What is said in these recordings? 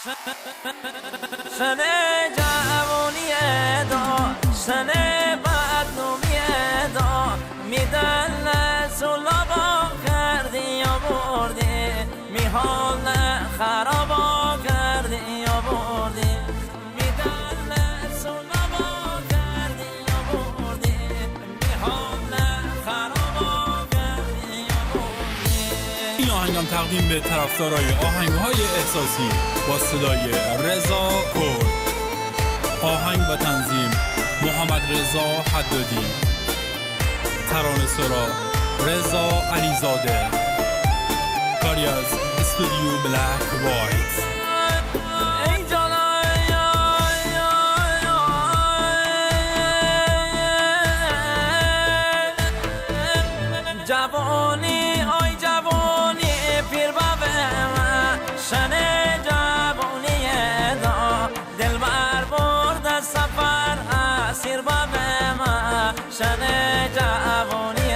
سن جوانی سن بدنامی میدن سلابا کردی یا بردی میحال خرابا کردی یا بردی میدن سلابا کردی یا بردی میحال خرابا کردی یا بردی. این آهنگم تقدیم به طرفدارای آهنگ‌های احساسی با صدای رضا کرد. آهنگ و تنظیم محمد رضا حدادی. ترانه‌سرا رضا علیزاده. کاری از استودیو بلک وایت. جوانی آی جوانی پیر بابم شن جوانی دا دل بر برد سفر اسیر بابم شن جوانی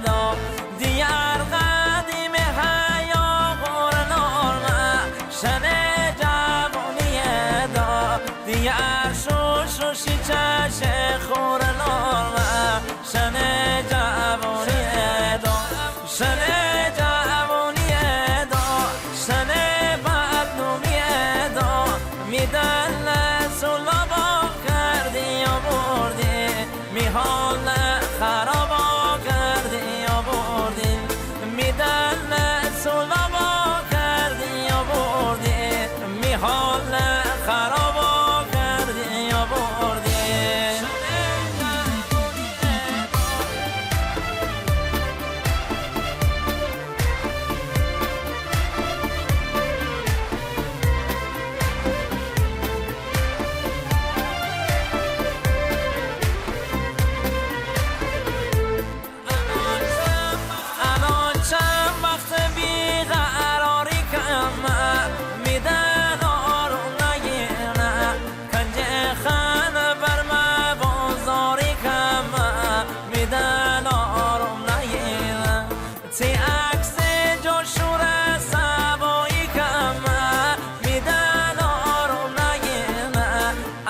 دا دیار قدیم حیا قرنان شن جوانی دا دیار شوشی چش خورنان شن جوانی سن جوانی سن بدنامی میدن سلابا کردی یا بردی میحال خرابا کردی یا بردی میدن سلابا کردی یا بردی میحال خرابا کردی یا بردی.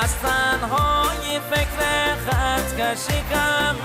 از تنهایی فکر خط کشی کم